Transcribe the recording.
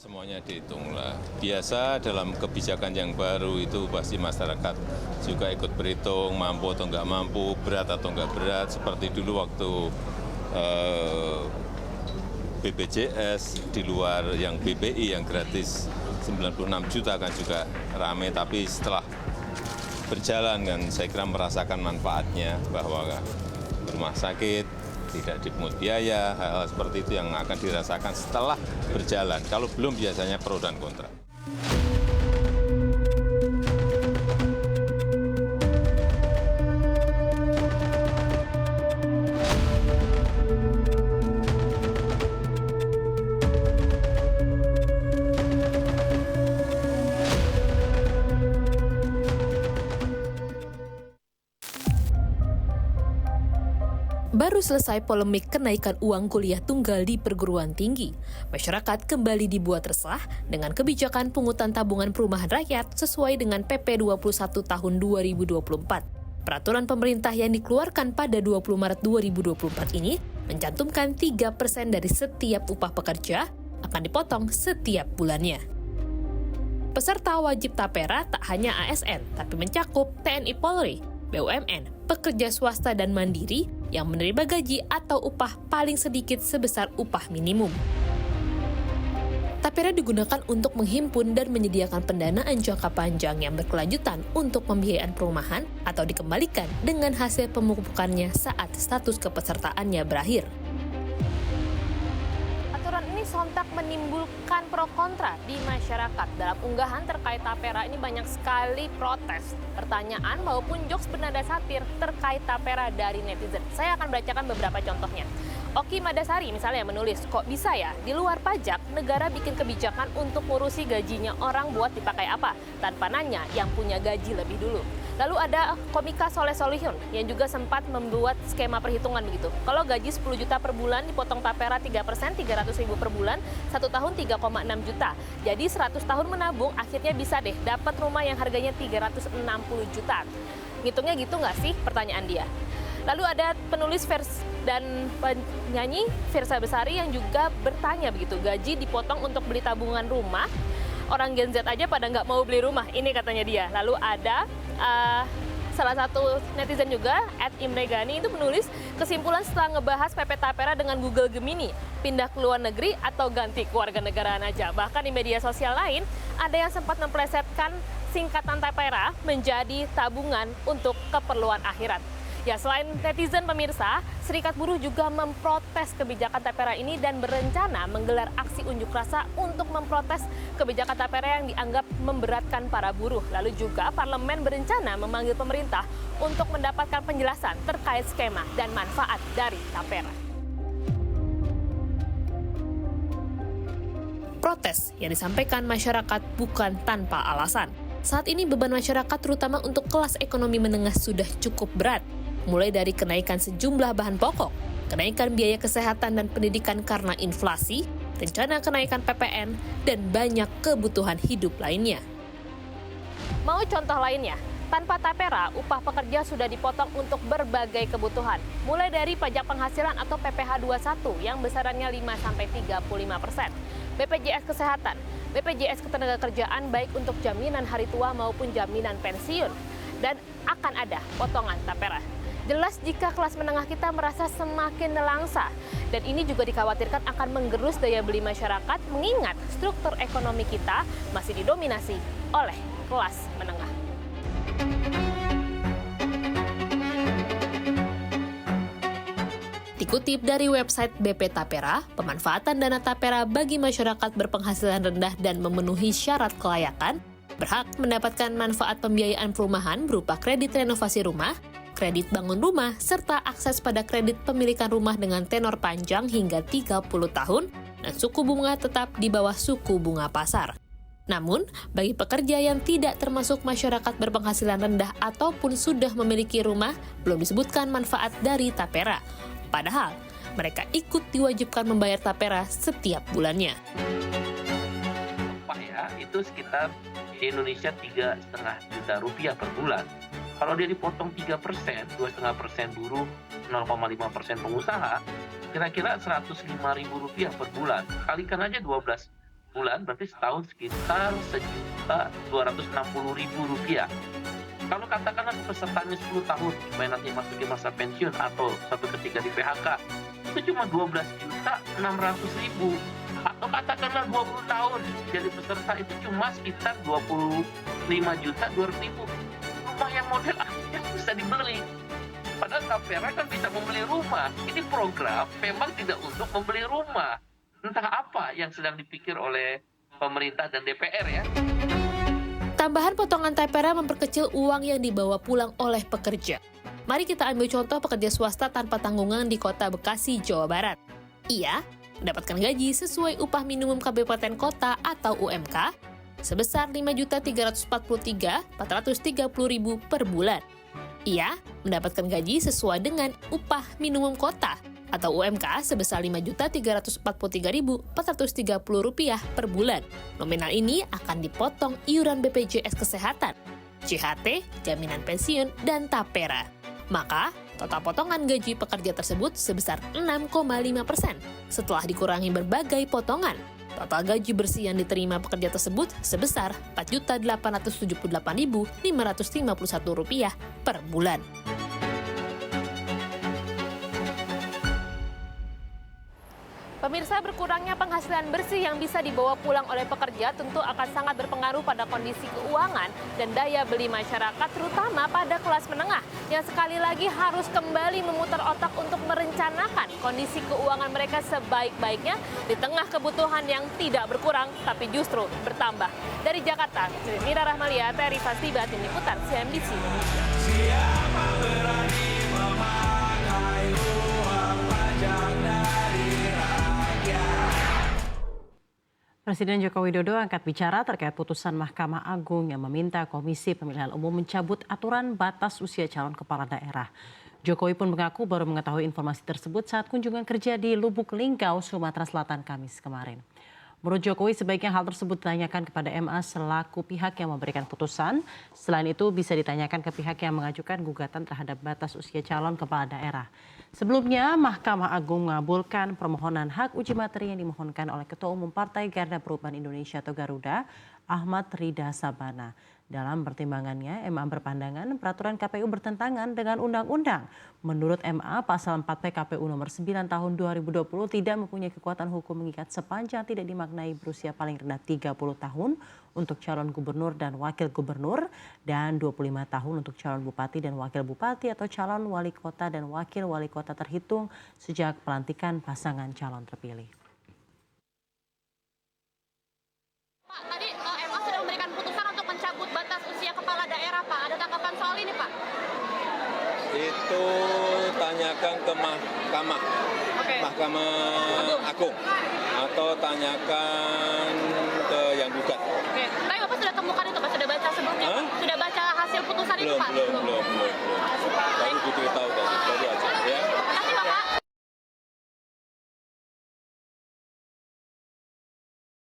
Semuanya dihitung lah. Biasa dalam kebijakan yang baru itu pasti masyarakat juga ikut berhitung, mampu atau nggak mampu, berat atau nggak berat. Seperti dulu waktu BPJS di luar yang BPI yang gratis 96 juta kan juga rame, tapi setelah berjalan kan saya kira merasakan manfaatnya bahwa rumah sakit tidak dipungut biaya, hal-hal seperti itu yang akan dirasakan setelah berjalan. Kalau belum biasanya pro dan kontra. Baru selesai polemik kenaikan uang kuliah tunggal di perguruan tinggi, masyarakat kembali dibuat resah dengan kebijakan pungutan tabungan perumahan rakyat sesuai dengan PP 21 tahun 2024. Peraturan pemerintah yang dikeluarkan pada 20 Maret 2024 ini mencantumkan 3% dari setiap upah pekerja akan dipotong setiap bulannya. Peserta wajib tapera tak hanya ASN, tapi mencakup TNI Polri, BUMN, pekerja swasta dan mandiri yang menerima gaji atau upah paling sedikit sebesar upah minimum. Tapera digunakan untuk menghimpun dan menyediakan pendanaan jangka panjang yang berkelanjutan untuk pembiayaan perumahan atau dikembalikan dengan hasil pemupukannya saat status kepesertaannya berakhir. Aturan ini sontak menimbulkan pro kontra di masyarakat. Dalam unggahan terkait tapera ini banyak sekali protes, pertanyaan maupun jokes bernada satir terkait tapera dari netizen. Saya akan bacakan beberapa contohnya. Oki Madasari misalnya menulis, kok bisa ya di luar pajak negara bikin kebijakan untuk ngurusi gajinya orang buat dipakai apa tanpa nanya yang punya gaji lebih dulu. Lalu ada komika Soleh Solihun yang juga sempat membuat skema perhitungan begitu. Kalau gaji 10 juta per bulan dipotong tapera 3%, 300.000 per bulan, 1 tahun 3,6 juta. Jadi 100 tahun menabung akhirnya bisa deh dapat rumah yang harganya 360 juta. Ngitungnya gitu nggak sih? Pertanyaan dia. Lalu ada penulis dan penyanyi Firsa Besari yang juga bertanya begitu, gaji dipotong untuk beli tabungan rumah, orang Gen Z aja pada nggak mau beli rumah, ini katanya dia. Lalu ada salah satu netizen juga, @imregani itu menulis, kesimpulan setelah ngebahas PP Tapera dengan Google Gemini, pindah ke luar negeri atau ganti kewarganegaraan aja. Bahkan di media sosial lain, ada yang sempat memplesetkan singkatan Tapera menjadi tabungan untuk keperluan akhirat. Ya, selain netizen pemirsa, Serikat Buruh juga memprotes kebijakan Tapera ini dan berencana menggelar aksi unjuk rasa untuk memprotes kebijakan Tapera yang dianggap memberatkan para buruh. Lalu juga parlemen berencana memanggil pemerintah untuk mendapatkan penjelasan terkait skema dan manfaat dari Tapera. Protes yang disampaikan masyarakat bukan tanpa alasan. Saat ini beban masyarakat terutama untuk kelas ekonomi menengah sudah cukup berat. Mulai dari kenaikan sejumlah bahan pokok, kenaikan biaya kesehatan dan pendidikan karena inflasi, rencana kenaikan PPN, dan banyak kebutuhan hidup lainnya. Mau contoh lainnya? Tanpa Tapera, upah pekerja sudah dipotong untuk berbagai kebutuhan, mulai dari pajak penghasilan atau PPh 21 yang besarannya 5-35%, BPJS Kesehatan, BPJS Ketenagakerjaan baik untuk jaminan hari tua maupun jaminan pensiun, dan akan ada potongan Tapera. Jelas jika kelas menengah kita merasa semakin nelangsa, dan ini juga dikhawatirkan akan menggerus daya beli masyarakat mengingat struktur ekonomi kita masih didominasi oleh kelas menengah. Dikutip dari website BP Tapera, pemanfaatan dana Tapera bagi masyarakat berpenghasilan rendah dan memenuhi syarat kelayakan berhak mendapatkan manfaat pembiayaan perumahan berupa kredit renovasi rumah, kredit bangun rumah, serta akses pada kredit pemilikan rumah dengan tenor panjang hingga 30 tahun dan suku bunga tetap di bawah suku bunga pasar. Namun, bagi pekerja yang tidak termasuk masyarakat berpenghasilan rendah ataupun sudah memiliki rumah, belum disebutkan manfaat dari Tapera. Padahal, mereka ikut diwajibkan membayar Tapera setiap bulannya. Upah ya, itu sekitar di Indonesia 3,5 juta rupiah per bulan. Kalau dia dipotong 3%, 2,5% buruh, 0,5% pengusaha, kira-kira Rp105.000 per bulan. Kalikan aja 12 bulan, berarti setahun sekitar Rp1.260.000. Kalau katakanlah pesertanya 10 tahun, supaya nanti masukin masa pensiun atau suatu ketika di PHK, itu cuma 12.600.000. Atau katakanlah 20 tahun jadi peserta itu cuma sekitar 25.200.000. Rumah yang model yang bisa dibeli. Padahal Tapera kan bisa membeli rumah. Ini program memang tidak untuk membeli rumah. Entah apa yang sedang dipikir oleh pemerintah dan DPR ya. Tambahan potongan Tapera memperkecil uang yang dibawa pulang oleh pekerja. Mari kita ambil contoh pekerja swasta tanpa tanggungan di Kota Bekasi, Jawa Barat. Ia mendapatkan gaji sesuai upah minimum kabupaten kota atau UMK sebesar Rp5.343.430.000 per bulan. Ia mendapatkan gaji sesuai dengan upah minimum kota atau UMK sebesar Rp5.443.430 per bulan. Nominal ini akan dipotong iuran BPJS Kesehatan, JHT, jaminan pensiun, dan Tapera. Maka, total potongan gaji pekerja tersebut sebesar 6,5%. Setelah dikurangi berbagai potongan, total gaji bersih yang diterima pekerja tersebut sebesar Rp4.878.551 per bulan. Pemirsa, berkurangnya penghasilan bersih yang bisa dibawa pulang oleh pekerja tentu akan sangat berpengaruh pada kondisi keuangan dan daya beli masyarakat, terutama pada kelas menengah yang sekali lagi harus kembali memutar otak untuk merencanakan kondisi keuangan mereka sebaik-baiknya di tengah kebutuhan yang tidak berkurang tapi justru bertambah. Dari Jakarta, Mira Rahmalia, Terry Fastiba, Tim Liputan CNBC. Siapa berani memakai uang pajak dari Presiden Joko Widodo angkat bicara terkait putusan Mahkamah Agung yang meminta Komisi Pemilihan Umum mencabut aturan batas usia calon kepala daerah. Jokowi pun mengaku baru mengetahui informasi tersebut saat kunjungan kerja di Lubuk Linggau, Sumatera Selatan Kamis kemarin. Menurut Jokowi, sebaiknya hal tersebut ditanyakan kepada MA selaku pihak yang memberikan putusan. Selain itu, bisa ditanyakan ke pihak yang mengajukan gugatan terhadap batas usia calon kepala daerah. Sebelumnya, Mahkamah Agung mengabulkan permohonan hak uji materi yang dimohonkan oleh Ketua Umum Partai Garda Perubahan Indonesia atau Garuda, Ahmad Rida Sabana. Dalam pertimbangannya, MA berpandangan peraturan KPU bertentangan dengan undang-undang. Menurut MA, pasal 4 PKPU nomor 9 tahun 2020 tidak mempunyai kekuatan hukum mengikat sepanjang tidak dimaknai berusia paling rendah 30 tahun untuk calon gubernur dan wakil gubernur dan 25 tahun untuk calon bupati dan wakil bupati atau calon wali kota dan wakil wali kota terhitung sejak pelantikan pasangan calon terpilih. Pak, tadi MA sudah memberikan putusan untuk mencabut batas usia kepala daerah, Pak. Ada tanggapan soal ini, Pak? Itu tanyakan ke Mahkamah Agung atau tanyakan ke yang gugat. Oke. Tapi Bapak sudah temukan itu, Pak? Sudah baca sebelumnya? Sudah baca hasil putusan itu, Pak? Belum.